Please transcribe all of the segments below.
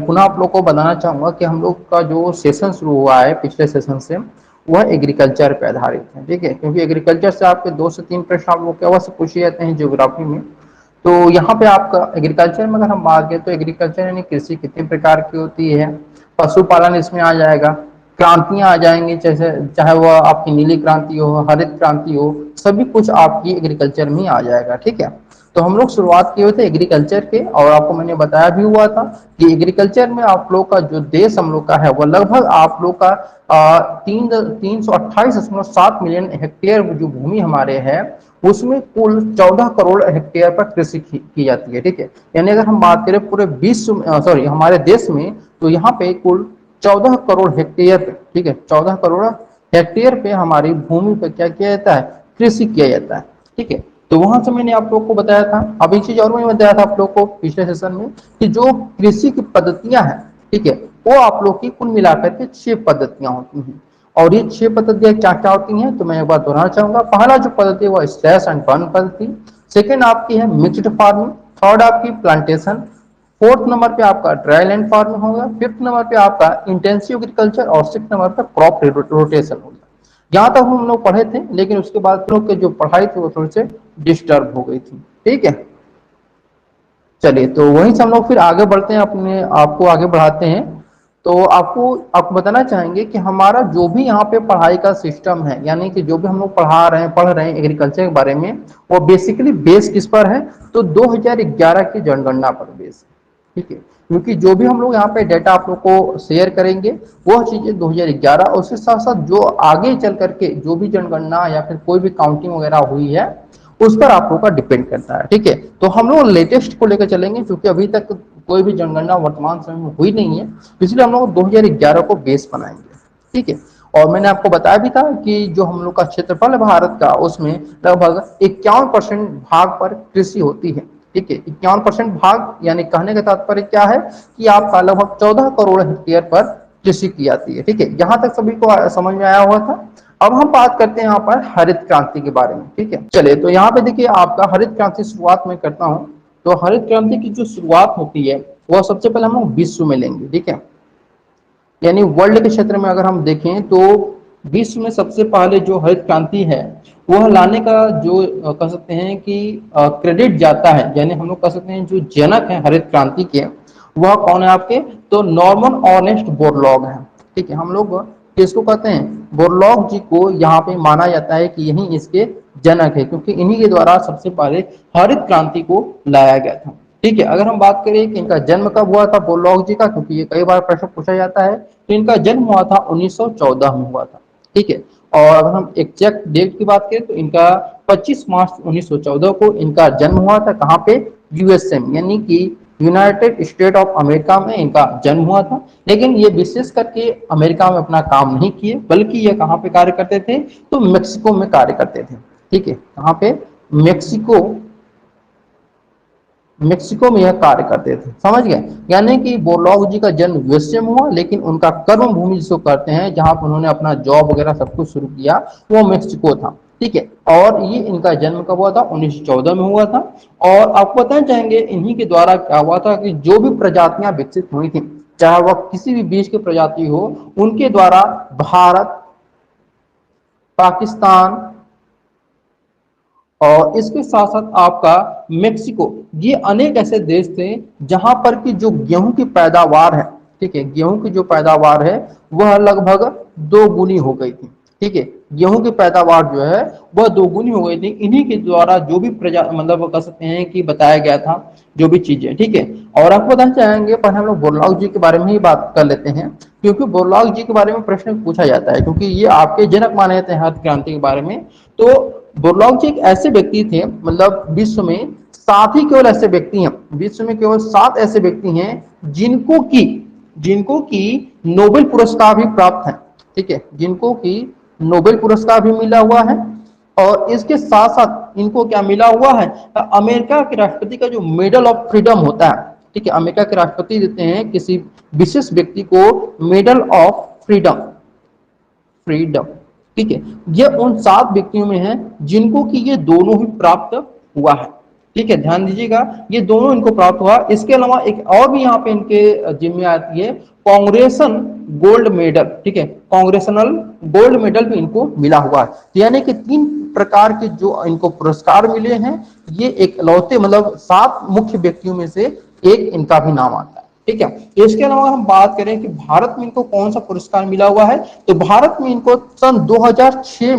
मैं पुनः आप लोग को बताना चाहूंगा कि हम लोग का जो सेशन शुरू हुआ है पिछले सेशन से, वह एग्रीकल्चर पे आधारित है। ठीक है, क्योंकि एग्रीकल्चर से आपके 2 से 3 प्रश्न आप लोग के अवश्य पूछे जाते हैं ज्योग्राफी में। तो यहाँ पे आपका एग्रीकल्चर में अगर हम बात करें तो एग्रीकल्चर यानी कृषि कितने प्रकार की होती है, पशुपालन इसमें आ जाएगा, क्रांतियां आ जाएंगी, जैसे चाहे वह आपकी नीली क्रांति हो, हरित क्रांति हो, सभी कुछ आपकी एग्रीकल्चर में आ जाएगा। ठीक है, तो हम लोग शुरुआत किए हुए थे एग्रीकल्चर के, और आपको मैंने बताया भी हुआ था कि एग्रीकल्चर में आप लोग का जो देश हम लोग का है वह लगभग आप लोग का 328.7 मिलियन हेक्टेयर जो भूमि हमारे है, उसमें कुल 14 करोड़ हेक्टेयर पर कृषि की जाती है। ठीक है, यानी अगर हम बात करें पूरे विश्व सॉरी हमारे देश में, तो यहाँ पे कुल 14 करोड़ हेक्टेयर पे, ठीक है, 14 करोड़ हेक्टेयर पे हमारी भूमि पे क्या किया जाता है, कृषि किया जाता है। ठीक है, तो वहां से मैंने आप लोग को बताया था, अब एक चीज और मैंने बताया था आप लोग को पिछले सेशन में कि जो कृषि की पद्धतियां हैं, ठीक है, वो आप लोग की कुल मिलाकर के 6 पद्धतियां होती हैं। और ये 6 पद्धतियां क्या क्या होती हैं, तो मैं एक बार दोहराना चाहूंगा। पहला जो पद्धति है वो स्लैश एंड बर्न पद्धति, सेकेंड आपकी है मिक्स्ड फार्मिंग, थर्ड आपकी प्लांटेशन, फोर्थ नंबर पे आपका ड्राई लैंड फार्मिंग होगा, फिफ्थ नंबर पे आपका इंटेंसिव एग्रीकल्चर, और सिक्स नंबर पे क्रॉप रोटेशन होगा। यहाँ तक हम लोग पढ़े थे, लेकिन उसके बाद हम लोग की जो पढ़ाई थी वो थोड़ी से डिस्टर्ब हो गई थी। ठीक है, चलिए तो वहीं से हम लोग फिर आगे बढ़ते हैं, अपने आपको आगे बढ़ाते हैं। तो आपको बताना चाहेंगे कि हमारा जो भी यहाँ पे पढ़ाई का सिस्टम है, यानी कि जो भी हम लोग पढ़ रहे हैं एग्रीकल्चर के बारे में, वो बेसिकली बेस किस पर है, तो 2011 की जनगणना पर बेस है। ठीक है, क्योंकि जो भी हम लोग यहाँ पे डाटा आप लोग को शेयर करेंगे वह चीजें 2011, उसके साथ साथ जो आगे चल करके जो भी जनगणना या फिर कोई भी काउंटिंग वगैरह हुई है उस पर आप लोग का डिपेंड करता है। ठीक है, तो हम लोग लेटेस्ट को लेकर चलेंगे, क्योंकि अभी तक कोई भी जनगणना वर्तमान समय में हुई नहीं है, इसलिए हम लोग 2011 को बेस बनाएंगे। ठीक है, और मैंने आपको बताया भी था कि जो हम लोग का क्षेत्रफल है भारत का, उसमें लगभग 51% भाग पर कृषि होती है। ठीक है, 51% भाग, यानी कहने का तात्पर्य क्या है कि आपका लगभग 14 करोड़ हेक्टेयर पर कृषि की जाती है। ठीक है, यहाँ तक सभी को समझ में आया हुआ था। अब हम बात करते हैं यहाँ पर हरित क्रांति के बारे में। ठीक है, चलिए तो यहाँ पे देखिए आपका हरित क्रांति शुरुआत में करता हूँ। तो हरित क्रांति की जो शुरुआत होती है वह सबसे पहले हम लोग विश्व में लेंगे। ठीक है, यानी वर्ल्ड के क्षेत्र में अगर हम देखें तो विश्व में सबसे पहले जो हरित क्रांति है वह लाने का जो कह सकते हैं कि क्रेडिट जाता है, यानी हम लोग कह सकते हैं जो जनक है हरित क्रांति के, वह कौन है आपके, तो नॉर्मन ऑर्नेस्ट बोरलॉग है। ठीक है, हम लोग किसको कहते हैं, बोरलॉग जी को यहाँ पे माना जाता है कि यही इसके जनक है, क्योंकि इन्हीं के द्वारा सबसे पहले हरित क्रांति को लाया गया था। ठीक है, अगर हम बात करें कि इनका जन्म कब हुआ था बोरलॉग जी का, क्योंकि ये कई बार प्रश्न पूछा जाता है, तो इनका जन्म हुआ था 1914 में हुआ था। ठीक है, और अगर हम एग्जैक्ट डेट की बात करें तो इनका 25 मार्च 1914 को इनका जन्म हुआ था। कहाँ पे, यूएसए में, यानी कि यूनाइटेड स्टेट ऑफ अमेरिका में इनका जन्म हुआ था। लेकिन ये विशेष करके अमेरिका में अपना काम नहीं किए, बल्कि ये कहाँ पे कार्य करते थे, तो मेक्सिको में कार्य करते थे। ठीक है, कहाँ पे, मेक्सिको मेक्सिको में यह कार्य करते थे। समझ गए, यानी कि बोरलॉग जी का जन्म यूएसए में हुआ, लेकिन उनका कर्म भूमि जिसको कहते हैं, जहां पर उन्होंने अपना जॉब वगैरह सब कुछ शुरू किया, वो मेक्सिको था। ठीक है, और ये इनका जन्म कब हुआ था, 1914 में हुआ था। और आपको बताना चाहेंगे इन्हीं के द्वारा क्या हुआ था कि जो भी प्रजातियां विकसित हुई थी, चाहे वह किसी भी बीज की प्रजाति हो, उनके द्वारा भारत, पाकिस्तान और इसके साथ साथ आपका मेक्सिको, ये अनेक ऐसे देश थे जहां पर की जो गेहूं की पैदावार है, ठीक है, गेहूं की जो पैदावार है वह लगभग 2 गुनी हो गई थी। ठीक है, गेहूं की पैदावार जो है वह 2 गुनी हो गई थी, इन्हीं के द्वारा जो भी प्रजा मतलब कह सकते हैं कि बताया गया था जो भी चीजें। ठीक है, और आपको बताना चाहेंगे, पर हम लोग बोरलॉग जी के बारे में ही बात कर लेते हैं, क्योंकि बोरलॉग जी के बारे में प्रश्न पूछा जाता है, क्योंकि ये आपके जनक माने जाते हैं हरित क्रांति के बारे में। तो बोरलॉग जी एक ऐसे व्यक्ति थे, मतलब विश्व में 7 ही केवल ऐसे व्यक्ति हैं, विश्व में केवल 7 ऐसे व्यक्ति हैं जिनको की नोबेल पुरस्कार भी प्राप्त है। ठीक है, जिनको की नोबेल पुरस्कार भी मिला हुआ है, और इसके साथ साथ इनको क्या मिला हुआ है, अमेरिका के राष्ट्रपति का जो मेडल ऑफ फ्रीडम होता है। ठीक है, अमेरिका के राष्ट्रपति देते हैं किसी विशेष व्यक्ति को मेडल ऑफ फ्रीडम फ्रीडम ठीक है, ये उन 7 व्यक्तियों में है जिनको कि ये दोनों ही प्राप्त हुआ है। ठीक है, ध्यान दीजिएगा, ये दोनों इनको प्राप्त हुआ। इसके अलावा एक और भी यहाँ पे इनके जिम्मे आती है, कांग्रेसन गोल्ड मेडल। ठीक है, कांग्रेशनल गोल्ड मेडल भी इनको मिला हुआ है। यानी कि 3 प्रकार के जो इनको पुरस्कार मिले हैं, ये एक लौते मतलब 7 मुख्य व्यक्तियों में से एक इनका भी नाम आता है। ठीक है, इसके अलावा हम बात करें कि भारत में इनको कौन सा पुरस्कार मिला हुआ है, तो भारत में इनको सन 2006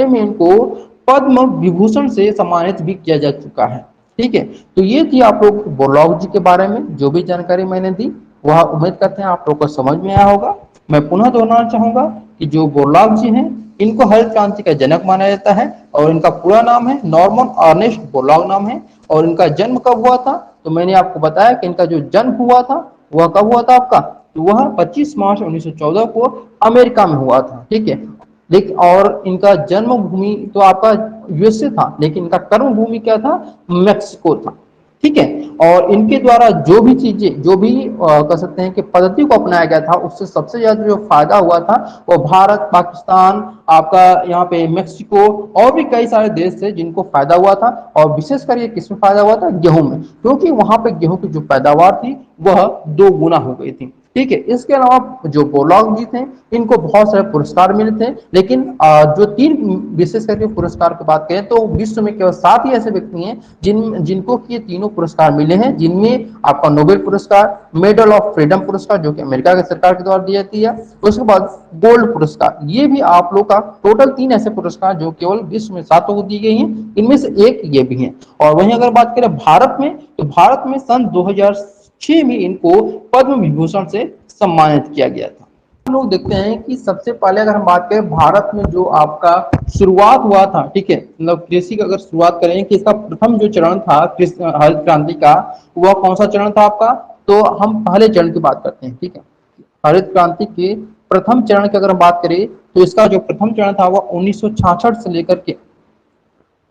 में इनको पद्म विभूषण से सम्मानित भी किया जा चुका है। ठीक है, तो ये थी आप लोग बोरलॉग जी के बारे में जो भी जानकारी मैंने दी, वह उम्मीद करते हैं आप लोग को समझ में आया होगा। मैं पुनः दोहराना चाहूंगा कि जो बोरलॉग जी हैं, इनको हरित क्रांति का जनक माना जाता है और इनका पूरा नाम है नॉर्मन अर्नेस्ट बोरलॉग नाम है। और इनका जन्म कब हुआ था, तो मैंने आपको बताया कि इनका जो जन्म हुआ था वह कब हुआ था आपका, तो वह 25 मार्च 1914 को अमेरिका में हुआ था। ठीक है, लेकिन और इनका जन्मभूमि तो आपका यूएसए था, लेकिन इनका कर्म भूमि क्या था, मैक्सिको था। ठीक है, और इनके द्वारा जो भी चीजें, जो भी कह सकते हैं कि पद्धति को अपनाया गया था, उससे सबसे ज्यादा जो फायदा हुआ था वो भारत, पाकिस्तान, आपका यहाँ पे मैक्सिको और भी कई सारे देश थे जिनको फायदा हुआ था। और विशेषकर ये किसमें फायदा हुआ था, गेहूं में, क्योंकि वहां पे गेहूं की जो पैदावार थी वह 2 गुना हो गई थी। ठीक है, इसके अलावा जो बोरलॉग जी थे, इनको बहुत सारे पुरस्कार मिले थे, लेकिन जो 3 विशेष करके पुरस्कार की बात करें तो विश्व में केवल 7 ही ऐसे व्यक्ति हैं जिनको ये तीनों पुरस्कार मिले हैं, जिनमें आपका नोबेल पुरस्कार, मेडल ऑफ फ्रीडम पुरस्कार जो कि अमेरिका की सरकार के द्वारा दी जाती है, उसके बाद गोल्ड पुरस्कार। ये भी आप लोग का टोटल 3 ऐसे पुरस्कार जो केवल विश्व में 7 को दी गई हैं, इनमें से एक ये भी है। और वहीं अगर बात करें भारत में, तो भारत में सन 2006 में इनको पद्म विभूषण से सम्मानित किया गया था। हम लोग देखते हैं कि सबसे पहले अगर हम बात करें भारत में जो आपका शुरुआत हुआ था, ठीक है, मतलब कृषि की अगर शुरुआत करें कि इसका प्रथम जो चरण था हरित क्रांति का, वह कौन सा चरण था आपका, तो हम पहले चरण की बात करते हैं। ठीक है, हरित क्रांति के प्रथम चरण की अगर हम बात करें तो इसका जो प्रथम चरण था वह 1966 से लेकर के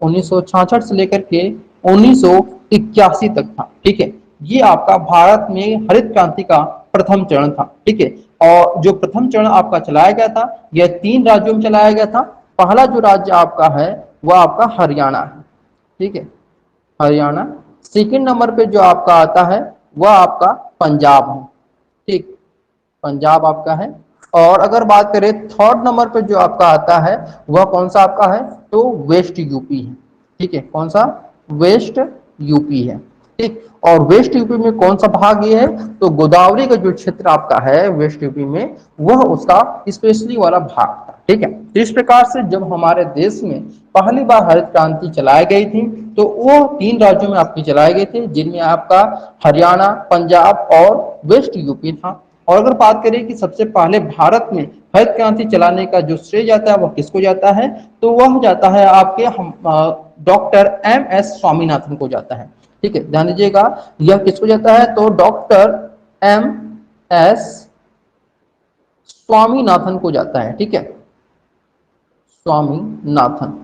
1981 तक था। ठीक है, ये आपका भारत में हरित क्रांति का प्रथम चरण था। ठीक है, और जो प्रथम चरण आपका चलाया गया था यह 3 राज्यों में चलाया गया था। पहला जो राज्य आपका है वह आपका हरियाणा है। ठीक है, हरियाणा। सेकंड नंबर पे जो आपका आता है वह आपका पंजाब है। ठीक, पंजाब आपका है। और अगर बात करें थर्ड नंबर पे जो आपका आता है वह कौन सा आपका है, तो वेस्ट यूपी है। ठीक है, कौन सा, वेस्ट यूपी है। ठीक, और वेस्ट यूपी में कौन सा भाग ये है, तो गोदावरी का जो क्षेत्र आपका है वेस्ट यूपी में, वह उसका स्पेशली वाला भाग था। ठीक है, तो इस प्रकार से जब हमारे देश में पहली बार हरित क्रांति चलाई गई थी तो वो 3 राज्यों में आपकी चलाए गए थे, जिनमें आपका हरियाणा, पंजाब और वेस्ट यूपी था। और अगर बात करें कि सबसे पहले भारत में हरित क्रांति चलाने का जो श्रेय जाता है वह किसको जाता है, तो वह जाता है आपके डॉक्टर MS स्वामीनाथन को जाता है। ठीक है, ध्यान दीजिएगा, यह किसको जाता है, तो डॉक्टर MS स्वामीनाथन को जाता है। ठीक है, स्वामीनाथन।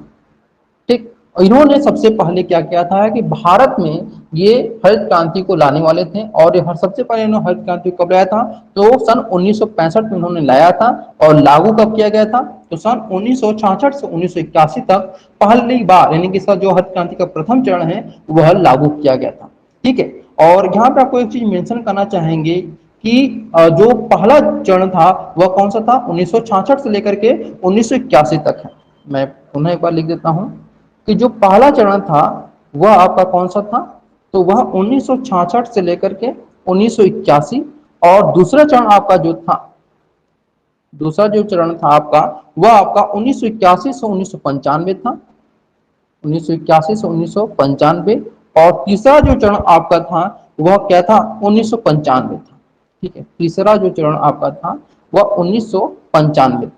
ठीक, इन्होंने सबसे पहले क्या किया था कि भारत में ये हरित क्रांति को लाने वाले थे। और ये सबसे पहले इन्होंने हरित क्रांति कब लाया था, तो सन 1965 में इन्होंने लाया था। और लागू कब किया गया था, तो सन 1966 से 1981 तक पहली बार, यानी कि इसका जो हरित क्रांति का प्रथम चरण है वह लागू किया गया था। ठीक है, और यहाँ पे आपको एक चीज मेंशन करना चाहेंगे कि जो पहला चरण था वह कौन सा था, 1966 से लेकर के 1981 तक है। मैं पुनः एक बार लिख देता हूं कि जो पहला चरण था वह आपका कौन सा था, तो वह 1966 से लेकर के 1981। और दूसरा चरण आपका जो था, दूसरा जो चरण था आपका वह आपका 1981 से 1995 था, 1981 से 1995। और तीसरा जो चरण आपका था वह क्या था, 1995 था। ठीक है, तीसरा जो चरण आपका था वह 1995 था।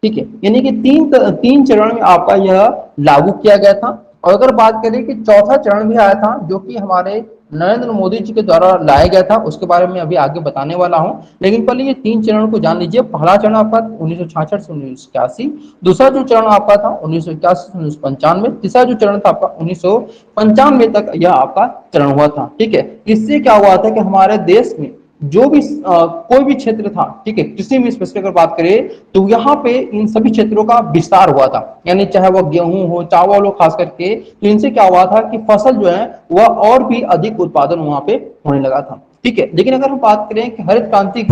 ठीक है, यानी कि तीन चरण में आपका यह लागू किया गया था। और अगर बात करें कि चौथा चरण भी आया था जो कि हमारे नरेंद्र मोदी जी के द्वारा लाया गया था, उसके बारे में अभी आगे बताने वाला हूं। लेकिन पहले ये 3 चरण को जान लीजिए। पहला चरण आपका 1966 से 1981, दूसरा जो चरण आपका था 1981 से 1995, तीसरा जो चरण था आपका 1995 तक यह आपका चरण हुआ था। ठीक है, इससे क्या हुआ था कि हमारे देश में जो भी कोई भी क्षेत्र था, ठीक है, कृषि में स्पेशली अगर बात करें तो यहाँ पे इन सभी क्षेत्रों का विस्तार हुआ था। यानी चाहे वह गेहूं हो, चावल हो, खास करके, तो इनसे क्या हुआ था कि फसल जो है वह और भी अधिक उत्पादन वहां पे होने लगा था। ठीक है, लेकिन अगर हम बात करें कि हरित क्रांति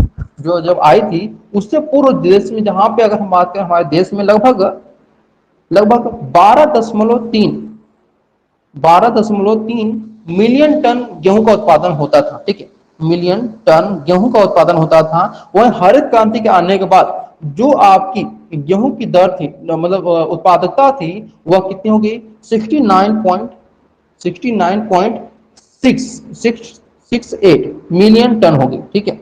जो जब आई थी उससे पूर्व देश में, जहां पे अगर हम बात करें हमारे देश में लगभग लगभग 12.3 मिलियन टन गेहूं का उत्पादन होता था। ठीक है, मिलियन टन गेहूं का उत्पादन होता था। वह हरित क्रांति के आने के बाद जो आपकी गेहूं की दर थी, मतलब उत्पादकता थी, वह कितनी हो गई? 69.68 मिलियन टन हो गई। ठीक है,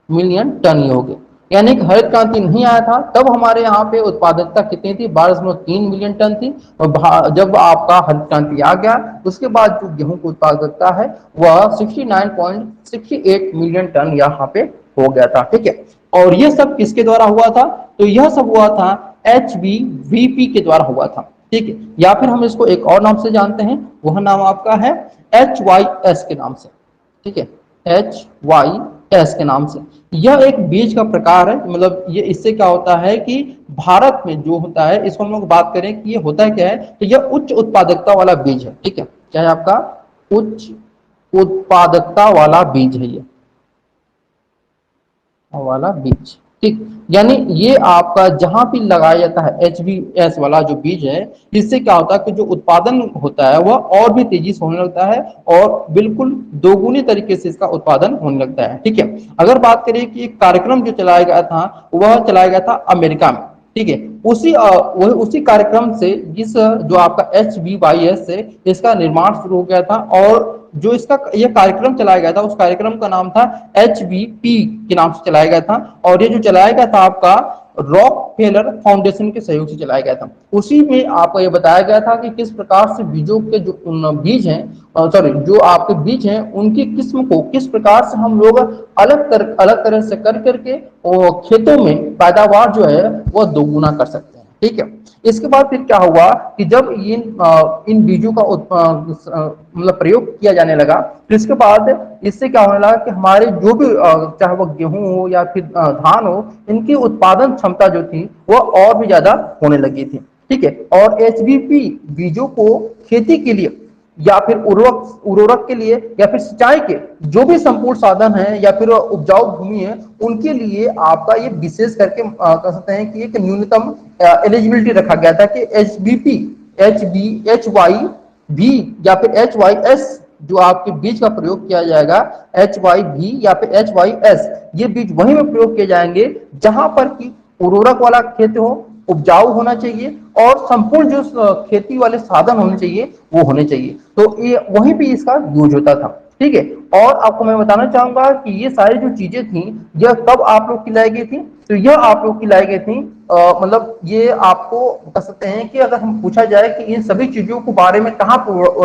मिलियन टन ही हो गए। यानी कि हरित क्रांति नहीं आया था तब हमारे यहाँ पे उत्पादकता कितनी थी? 12.3 मिलियन टन थी। और जब आपका हरित क्रांति आ गया उसके बाद जो गेहूं की उत्पादकता है वह 69.68 मिलियन टन यहाँ पे हो गया था। ठीक है, और ये सब किसके द्वारा हुआ था? तो यह सब हुआ था HBVP के द्वारा हुआ था। ठीक है, या फिर हम इसको एक और नाम से जानते हैं, वह नाम आपका है HYS के नाम से। ठीक है, HYS के नाम से। यह एक बीज का प्रकार है। मतलब ये इससे क्या होता है कि भारत में जो होता है, इसको हम लोग बात करें कि ये होता है क्या है, तो यह उच्च उत्पादकता वाला बीज है। ठीक है, क्या है आपका? उच्च उत्पादकता वाला बीज है ये वाला बीज। ठीक, यानी ये आपका जहां भी लगाया जाता है HBS वाला जो बीज है, इससे क्या होता है कि जो उत्पादन होता है वह और भी तेजी से होने लगता है और बिल्कुल दोगुनी तरीके से इसका उत्पादन होने लगता है। ठीक है, अगर बात करें कि एक कार्यक्रम जो चलाया गया था वह चलाया गया था अमेरिका में। ठीक है, वही उसी कार्यक्रम से जिस जो आपका HBYS है इसका निर्माण शुरू हो गया था, और जो इसका यह कार्यक्रम चलाया गया था उस कार्यक्रम का नाम था HBP के नाम से चलाया गया था। और ये जो चलाया गया था आपका रॉक फेलर फाउंडेशन के सहयोग से चलाया गया था। उसी में आपको ये बताया गया था कि किस प्रकार से बीजों के जो बीज हैं, सॉरी, जो आपके बीज हैं उनकी किस्म को किस प्रकार से हम लोग अलग तरह से कर करके खेतों में पैदावार जो है वह दोगुना कर सकते हैं। ठीक है, इसके बाद फिर क्या हुआ कि जब इन बीजों का मतलब प्रयोग किया जाने लगा, तो इसके बाद इससे क्या होने लगा कि हमारे जो भी चाहे वो गेहूं हो या फिर धान हो, इनकी उत्पादन क्षमता जो थी वो और भी ज्यादा होने लगी थी। ठीक है, और HBP बीजों को खेती के लिए या फिर उर्वरक के लिए या फिर सिंचाई के जो भी संपूर्ण साधन है या फिर उपजाऊ भूमि है उनके लिए आपका ये विशेष करके कह सकते हैं कि एक न्यूनतम एलिजिबिलिटी रखा गया था कि HBP HY या फिर HYS जो आपके बीज का प्रयोग किया जाएगा, HYV या फिर HYS, ये बीज वहीं में प्रयोग किए जाएंगे जहां पर कि उर्वरक वाला खेत हो, उपजाऊ होना चाहिए और संपूर्ण जो खेती वाले साधन होने चाहिए वो होने चाहिए। तो ये वहीं पे इसका यूज होता था। ठीक है, और आपको मैं बताना चाहूंगा कि ये सारी जो चीजें थी यह कब आप लोग की लाई गई थी? तो यह आप लोग की लाई गई थी, मतलब ये आपको कह सकते हैं कि अगर हम पूछा जाए कि इन सभी चीजों के बारे में कहाँ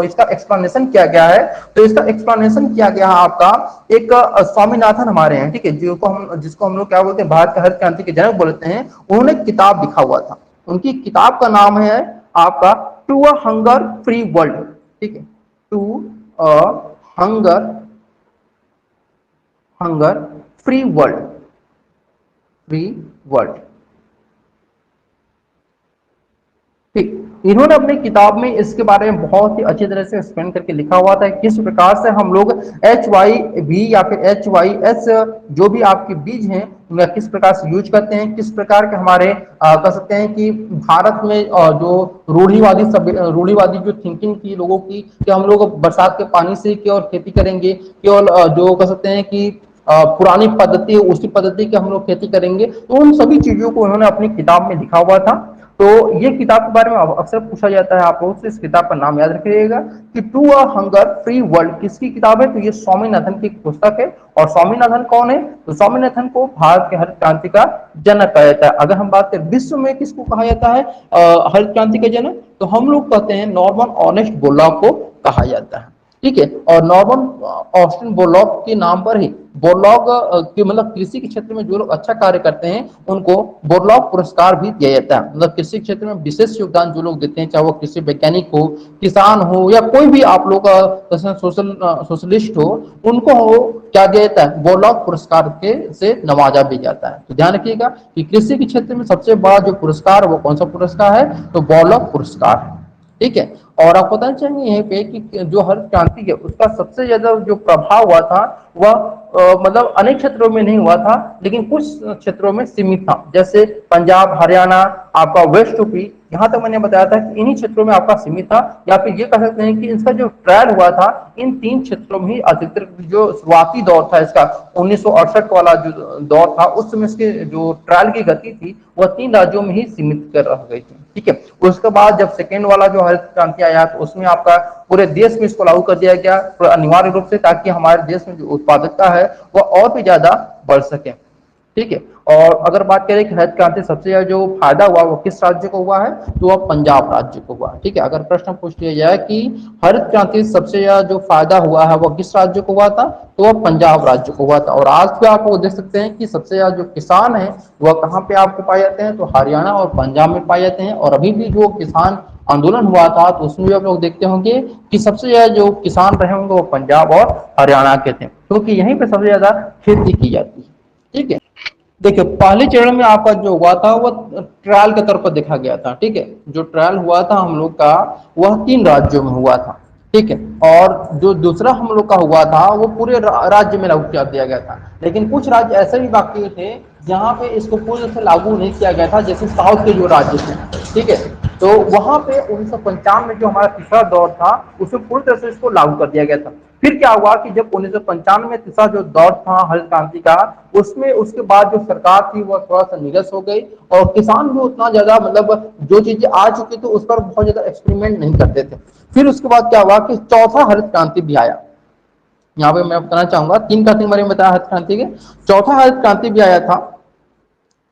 इसका एक्सप्लेनेशन किया गया है, तो इसका एक्सप्लेनेशन किया गया है आपका एक स्वामीनाथन हमारे हैं। ठीक है, जिसको हम लोग क्या बोलते हैं, भारत के हरित क्रांति के जनक बोलते हैं। उन्होंने किताब लिखा हुआ था, उनकी किताब का नाम है आपका to a hunger free world. ठीक है, to a hunger hunger free world, free world. ठीक, इन्होंने अपनी किताब में इसके बारे में बहुत ही अच्छी तरह से एक्सप्लेन करके लिखा हुआ था किस प्रकार से हम लोग HYV या फिर HYS जो भी आपके बीज हैं उनका किस प्रकार से यूज करते हैं, किस प्रकार के हमारे कह सकते हैं कि भारत में जो रूढ़िवादी जो थिंकिंग थी लोगों की कि हम लोग बरसात के पानी से केवल खेती करेंगे, केवल जो कह सकते हैं कि पुरानी पद्धति उसी पद्धति की हम लोग खेती करेंगे, तो उन सभी चीजों को उन्होंने अपनी किताब में लिखा हुआ था। तो ये किताब के बारे में अक्सर पूछा जाता है आप लोगों से, इस किताब का नाम याद रखिएगा कि to a hunger free world किसकी किताब है? तो ये स्वामीनाथन की पुस्तक है। और स्वामीनाथन कौन है? तो स्वामीनाथन को भारत के हरित क्रांति का जनक कहा जाता है। अगर हम बात करें विश्व में किसको कहा जाता है हरित क्रांति का जनक, तो हम लोग कहते हैं नॉर्मन ऑनेस्ट बोरलॉग को कहा जाता है। ठीक है। और नॉर्मन ऑस्टिन बोरलॉग के नाम पर ही बोरलॉग के मतलब कृषि के क्षेत्र में जो लोग अच्छा कार्य करते हैं उनको बोरलॉग पुरस्कार भी दिया जाता है। मतलब कृषि क्षेत्र में विशेष योगदान जो लोग देते हैं, चाहे वो कृषि वैज्ञानिक हो, किसान हो, या कोई भी आप लोग सोशलिस्ट हो, उनको हो क्या दिया जाता है, बोरलॉग पुरस्कार के से नवाजा भी जाता है। तो ध्यान रखिएगा कि कृषि के क्षेत्र में सबसे बड़ा जो पुरस्कार वो कौन सा पुरस्कार है, तो बोरलॉग पुरस्कार है। ठीक है। और आप पता चाहिए यहाँ पे कि जो हरित क्रांति है उसका सबसे ज्यादा जो प्रभाव हुआ था वह मतलब अनेक क्षेत्रों में नहीं हुआ था, लेकिन कुछ क्षेत्रों में सीमित था। जैसे पंजाब, हरियाणा, आपका वेस्ट यूपी, यहाँ तक मैंने बताया था कि इन्हीं क्षेत्रों में आपका सीमित था। या फिर ये कह सकते हैं कि इसका जो ट्रायल हुआ था इन 3 क्षेत्रों में ही अधिकतर। जो शुरुआती दौर था इसका 1968 वाला जो दौर था, उस समय इसके जो ट्रायल की गति थी वह 3 राज्यों में ही सीमित कर रह गई थी। ठीक है। उसके बाद जब सेकेंड वाला जो हरित क्रांति आया तो उसमें आपका पूरे देश में इसको लागू कर दिया गया अनिवार्य रूप से, ताकि हमारे देश में जो उत्पादकता है वह और भी ज्यादा बढ़ सके। ठीक है। और अगर बात करें कि हरित क्रांति सबसे ज्यादा जो फायदा हुआ वो किस राज्य को हुआ है, तो वह पंजाब राज्य को हुआ। ठीक है। अगर प्रश्न पूछ लिया जाए कि हरित क्रांति सबसे ज्यादा जो फायदा हुआ है वह किस राज्य को हुआ था, तो वह पंजाब राज्य को हुआ था। और आज भी आप देख सकते हैं कि सबसे ज्यादा जो किसान है वह कहाँ पे आपको पाए जाते हैं, तो हरियाणा और पंजाब में पाए जाते हैं। और अभी भी जो किसान आंदोलन हुआ था तो उसमें भी आप लोग देखते होंगे कि सबसे ज्यादा जो किसान रहे होंगे वो पंजाब और हरियाणा के थे, क्योंकि यहीं पे सबसे ज्यादा खेती की जाती है। ठीक है। देखिए पहले चरण में आपका जो हुआ था वो ट्रायल के तौर पर देखा गया था। ठीक है। जो ट्रायल हुआ था हम लोग का वह 3 राज्यों में हुआ था। ठीक है। और जो दूसरा हम लोग का हुआ था वो पूरे राज्य में लागू कर दिया गया था। लेकिन कुछ राज्य ऐसे भी बाकी थे जहां पे इसको पूरी तरह से लागू नहीं किया गया था, जैसे साउथ के जो राज्य थे। ठीक है। तो वहां पे 1995 में जो हमारा तीसरा दौर था उसमें पूरी तरह से इसको लागू कर दिया गया था। फिर क्या हुआ कि जब 1995 में तीसरा जो दौर था हरित क्रांति का, उसमें उसके बाद जो सरकार थी वह थोड़ा सा निरस हो गई और किसान भी उतना ज्यादा मतलब जो चीजें आ चुकी थी उस पर बहुत ज्यादा एक्सपेरिमेंट नहीं करते थे। फिर उसके बाद क्या हुआ कि चौथा हरित क्रांति भी आया। यहाँ पे मैं बताना चाहूंगा 3 क्रांति के बारे में बताया हरित क्रांति के, चौथा हरित क्रांति भी आया था,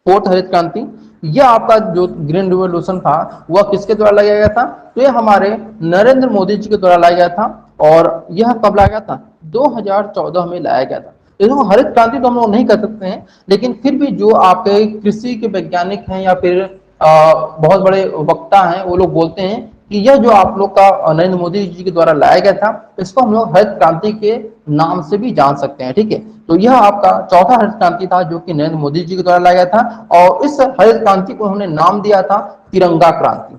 फोर्थ हरित क्रांति। यह आपका जो ग्रीन रिवोल्यूशन था वह किसके द्वारा लाया गया था, तो यह हमारे नरेंद्र मोदी जी के द्वारा लाया गया था। और यह कब लाया गया था, 2014 में लाया गया था। इसको हरित क्रांति तो हम लोग नहीं कर सकते हैं, लेकिन फिर भी जो आपके कृषि के वैज्ञानिक हैं या फिर बहुत बड़े वक्ता हैं वो लोग बोलते हैं कि यह जो आप लोग का नरेंद्र मोदी जी के द्वारा लाया गया था इसको हम लोग हरित क्रांति के नाम से भी जान सकते हैं। ठीक है। तो यह आपका चौथा हरित क्रांति था जो कि नरेंद्र मोदी जी के द्वारा लाया गया था, और इस हरित क्रांति को उन्होंने नाम दिया था तिरंगा क्रांति।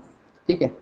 ठीक है।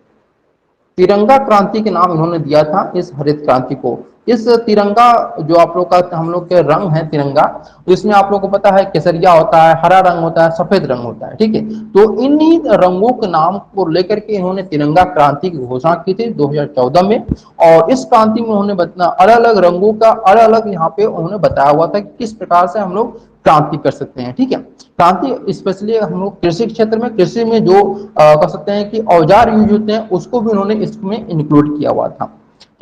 तिरंगा क्रांति के नाम इन्होंने दिया था इस हरित क्रांति को। इस तिरंगा जो आप लोग का हम लोग के रंग है तिरंगा, इसमें आप लोग को पता है केसरिया होता है, हरा रंग होता है, सफेद रंग होता है। ठीक है। तो इन्हीं रंगों के नाम को लेकर के इन्होंने तिरंगा क्रांति की घोषणा की थी 2014 में। और इस क्रांति में उन्होंने अलग अलग रंगों का अलग अलग यहाँ पे उन्होंने बताया हुआ था कि किस प्रकार से हम लोग क्रांति कर सकते हैं। ठीक है। क्रांति स्पेशली हम लोग कृषि क्षेत्र में, कृषि में जो कर सकते हैं कि औजार यूज होते हैं उसको भी उन्होंने इसमें इंक्लूड किया हुआ था।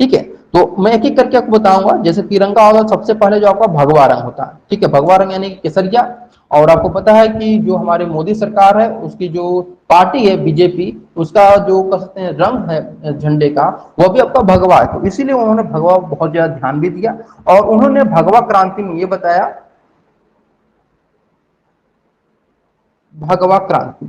ठीक है। तो मैं एक एक करके आपको बताऊंगा। जैसे तिरंगा होगा सबसे पहले जो आपका भगवा रंग होता है। ठीक है। भगवा रंग यानी केसरिया। और आपको पता है कि जो हमारी मोदी सरकार है उसकी जो पार्टी है बीजेपी, उसका जो कह सकते हैं रंग है झंडे का वह भी आपका भगवा है। तो इसीलिए उन्होंने भगवा बहुत ज्यादा ध्यान भी दिया। और उन्होंने भगवा क्रांति में ये बताया, भगवा क्रांति,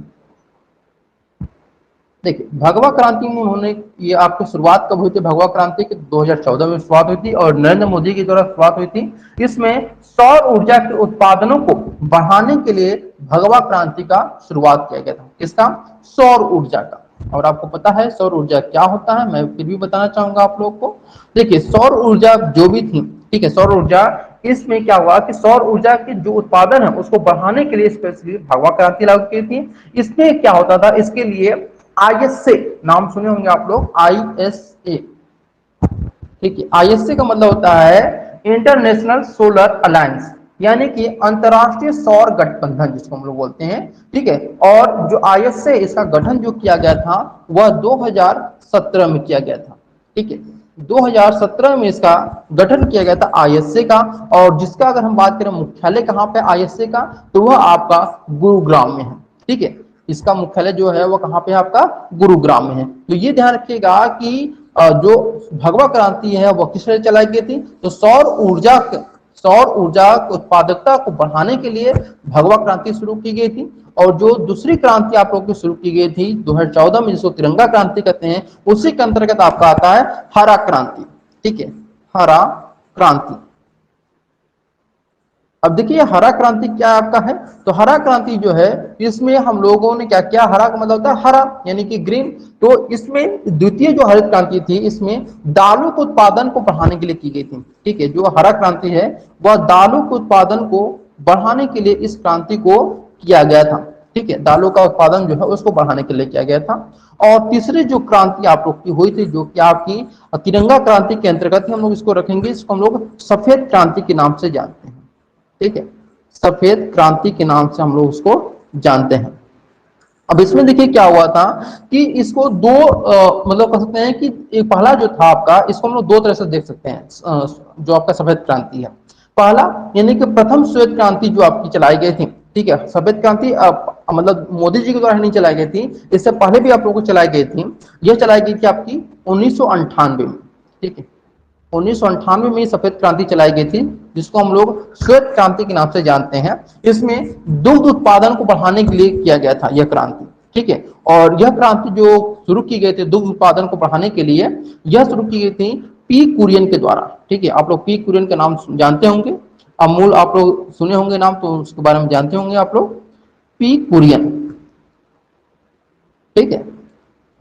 देखिए भगवा क्रांति में उन्होंने ये आपकी शुरुआत कब हुई थी भगवा क्रांति की, 2014 में शुरुआत हुई थी और नरेंद्र मोदी के द्वारा शुरुआत हुई थी। इसमें सौर ऊर्जा के उत्पादनों को बढ़ाने के लिए भगवा क्रांति का शुरुआत किया गया था। किसका, सौर ऊर्जा का। और आपको पता है सौर ऊर्जा क्या होता है, मैं फिर भी बताना चाहूंगा आप लोग को। देखिए सौर ऊर्जा जो भी थी, ठीक है, सौर ऊर्जा, इसमें क्या हुआ कि सौर ऊर्जा के जो उत्पादन है उसको बढ़ाने के लिए स्पेशली भगवा क्रांति लागू की थी। इसमें क्या होता था, इसके लिए आईएसए नाम सुने होंगे आप लोग, आईएसए। ठीक है। आईएसए का मतलब होता है इंटरनेशनल सोलर अलायंस, यानी कि अंतरराष्ट्रीय सौर गठबंधन जिसको हम लोग बोलते हैं। ठीक है। और जो आईएसए इसका गठन जो किया गया था वह 2017 में किया गया था। ठीक है। 2017 में इसका गठन किया गया था आईएसए का। और जिसका अगर हम बात करें मुख्यालय कहाँ पे आईएसए का, तो वह आपका गुरुग्राम में है। ठीक है। इसका मुख्यालय जो है वो कहाँ पे है, आपका गुरुग्राम में है। तो ये ध्यान रखिएगा कि जो भगवा क्रांति है वो किस लिए चलाई गई थी? तो सौर ऊर्जा उत्पादकता को बढ़ाने के लिए भगवा क्रांति शुरू की गई थी। और जो दूसरी क्रांति आप लोगों की शुरू की गई थी 2014 में, जिसको तिरंगा क्रांति कहते हैं, उसी के अंतर्गत आपका आता है हरा क्रांति। ठीक है, हरा क्रांति। अब देखिए हरा क्रांति क्या आपका है? तो हरा क्रांति जो है इसमें हम लोगों ने क्या किया, हरा का मतलब होता है हरा यानी कि ग्रीन। तो इसमें द्वितीय जो हरित क्रांति थी इसमें दालों के उत्पादन को बढ़ाने के लिए की गई थी। ठीक है, जो हरा क्रांति है वह दालों के उत्पादन को बढ़ाने के लिए इस क्रांति को किया गया था। ठीक है, दालों का उत्पादन जो है उसको बढ़ाने के लिए किया गया था। और तीसरी जो क्रांति आप लोग की हुई थी जो कि आपकी तिरंगा क्रांति के अंतर्गत हम लोग इसको रखेंगे, इसको हम लोग सफेद क्रांति के नाम से जानते हैं। ठीक है, सफेद क्रांति के नाम से हम लोग उसको जानते हैं। अब इसमें देखिए क्या हुआ था कि इसको दो मतलब कह सकते हैं कि एक पहला जो था आपका, इसको हम लोग दो तरह से देख सकते हैं। जो आपका सफेद क्रांति है, पहला यानी कि प्रथम श्वेत क्रांति जो आपकी चलाई गई थी। ठीक है, सफेद क्रांति मतलब मोदी जी के द्वारा नहीं चलाई गई थी, इससे पहले भी आप लोगों को चलाई गई थी। यह चलाई गई थी आपकी 1998 में। ठीक है, 1998 में सफेद क्रांति चलाई गई थी, जिसको हम लोग श्वेत क्रांति के नाम से जानते हैं। इसमें दुग्ध उत्पादन को बढ़ाने के लिए किया गया था यह क्रांति। ठीक है, और यह क्रांति जो शुरू की गई थी दुग्ध उत्पादन को बढ़ाने के लिए, यह शुरू की गई थी पी कुरियन के द्वारा। ठीक है, आप लोग पी कुरियन का नाम जानते होंगे, अमूल आप लोग सुने होंगे नाम, तो उसके बारे में जानते होंगे आप लोग, पी कुरियन। ठीक है,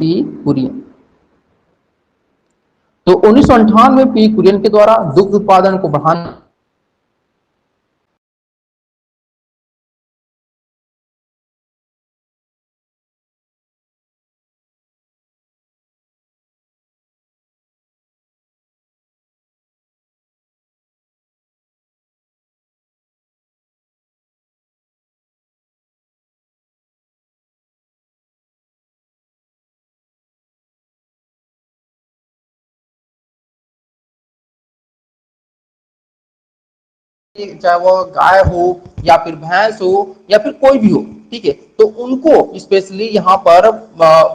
पी कुरियन। तो 1998 में पी कुरियन के द्वारा दुग्ध उत्पादन को बढ़ाने चाहे वो गाय हो या फिर भैंस हो या फिर कोई भी हो। ठीक है, तो उनको स्पेशली यहाँ पर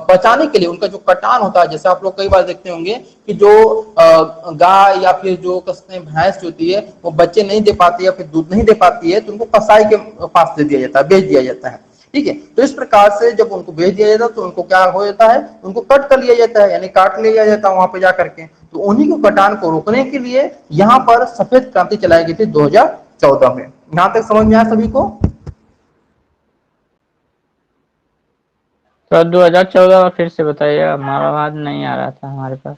बचाने के लिए उनका जो कटान होता है, जैसे आप लोग कई बार देखते होंगे कि जो गाय या फिर जो कहते हैं भैंस होती है वो बच्चे नहीं दे पाती या फिर दूध नहीं दे पाती है, तो उनको कसाई के पास दे दिया जाता है, बेच दिया जाता है। ठीक है, तो इस प्रकार से जब उनको भेज दिया जाता है तो उनको क्या हो जाता है, उनको कट कर लिया जाता है, यानी काट लिया जाता है वहां पे जाकर के। तो उन्हीं को कटान को रोकने के लिए यहाँ पर सफेद क्रांति चलाई गई थी 2014 में। यहां तक समझ में आया सभी को? तो 2014 में फिर से बताइएगा, हमारा आवाज नहीं आ रहा था हमारे पास।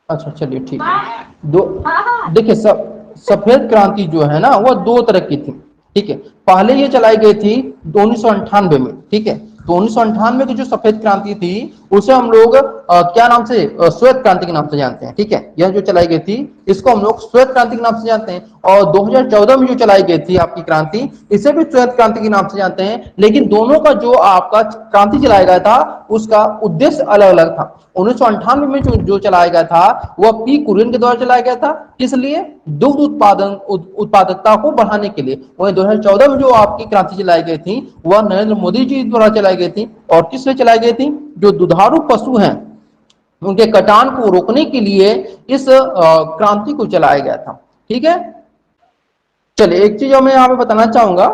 अच्छा चलिए ठीक है। दो देखिए सफेद क्रांति जो है ना वो दो तरह की थी। ठीक है, पहले ये चलाई गई थी 1998 में। ठीक है, तो 1998 की जो सफेद क्रांति थी उसे हम लोग क्या नाम से, श्वेत क्रांति के नाम से जानते हैं। ठीक है, यह जो चलाई गई थी इसको हम लोग श्वेत क्रांति के नाम से जानते हैं। और 2014 में जो चलाई गई थी आपकी क्रांति, इसे भी श्वेत क्रांति के नाम से जानते हैं। लेकिन दोनों का जो आपका क्रांति चलाया गया था उसका उद्देश्य अलग अलग था। 1998 में जो चलाया गया था वह पी कुरियन के द्वारा चलाया गया था, किस लिए? दुग्ध उत्पादकता को बढ़ाने के लिए। वही 2014 में जो आपकी क्रांति चलाई गई थी वह नरेंद्र मोदी जी द्वारा चलाई गई थी। और किस लिए चलाई गई थी? जो दुधारू पशु हैं उनके कटान को रोकने के लिए इस क्रांति को चलाया गया था। ठीक है, चलिए एक चीज मैं यहाँ पे बताना चाहूंगा।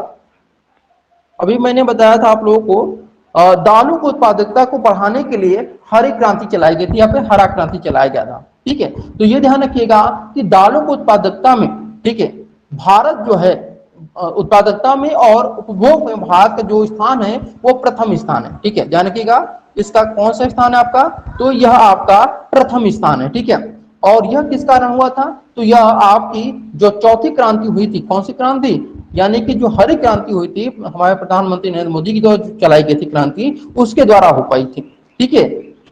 अभी मैंने बताया था आप लोगों को दालों की उत्पादकता को बढ़ाने के लिए हरी क्रांति चलाई गई थी या फिर हरा क्रांति चलाया गया था। ठीक है, तो ये ध्यान रखिएगा कि दालों की उत्पादकता में, ठीक है, भारत जो है उत्पादकता में और उपभोग में भारत का जो स्थान है वो प्रथम स्थान है। ठीक है, ध्यान रखिएगा इसका कौन सा स्थान है आपका, तो यह आपका प्रथम स्थान है। ठीक है, और यह किस कारण हुआ था? तो यह आपकी जो चौथी क्रांति हुई थी, कौन सी क्रांति, यानी कि जो हरी क्रांति हुई थी हमारे प्रधानमंत्री नरेंद्र मोदी की द्वारा चलाई गई थी क्रांति, उसके द्वारा हो पाई थी। ठीक है,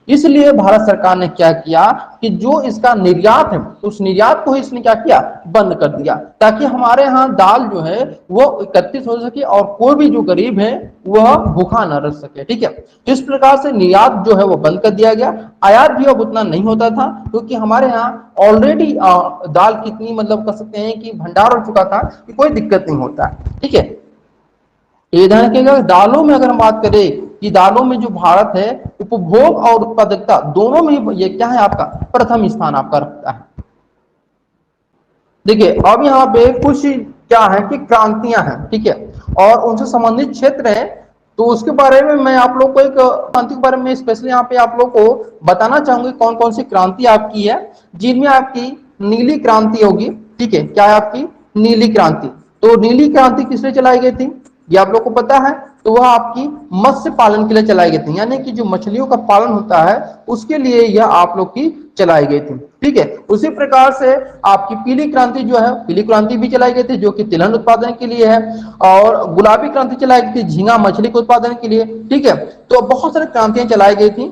इसलिए भारत सरकार ने क्या किया कि जो इसका निर्यात है उस निर्यात को इसने क्या किया, बंद कर दिया, ताकि हमारे यहाँ दाल जो है वो एकत्रित हो सके और कोई भी जो गरीब है वह भूखा न रह सके। ठीक है, तो इस प्रकार से निर्यात जो है वो बंद कर दिया गया। आयात भी अब उतना नहीं होता था क्योंकि हमारे यहाँ ऑलरेडी दाल कितनी मतलब कह सकते हैं कि भंडार हो चुका था कि कोई दिक्कत नहीं होता। ठीक है, ये ध्यान रखिएगा दालों में अगर हम बात करें कि दालों में जो भारत है उपभोग और उत्पादकता दोनों में ये क्या है आपका प्रथम स्थान आपका रखता है। देखिए अब यहाँ पे कुछ क्या है कि क्रांतियां हैं, ठीक है, और उनसे संबंधित क्षेत्र है, तो उसके बारे में मैं आप लोग को एक क्रांति के बारे में स्पेशली यहाँ पे आप लोग को बताना चाहूंगी कौन कौन सी क्रांति आपकी है, जिनमें आपकी नीली क्रांति होगी, ठीक है, क्या है आपकी नीली क्रांति। तो नीली क्रांति किस लिए चलाई गई थी ये आप लोग को पता है, तो वह आपकी मत्स्य पालन के लिए चलाई गई थी, यानी कि जो मछलियों का पालन होता है उसके लिए यह आप लोग की चलाई गई थी, ठीक है। उसी प्रकार से आपकी पीली क्रांति जो है, पीली क्रांति भी चलाई गई थी जो कि तिलहन उत्पादन के लिए है, और गुलाबी क्रांति चलाई गई थी झींगा मछली के उत्पादन के लिए, ठीक है। तो बहुत सारी क्रांतियां चलाई गई थी,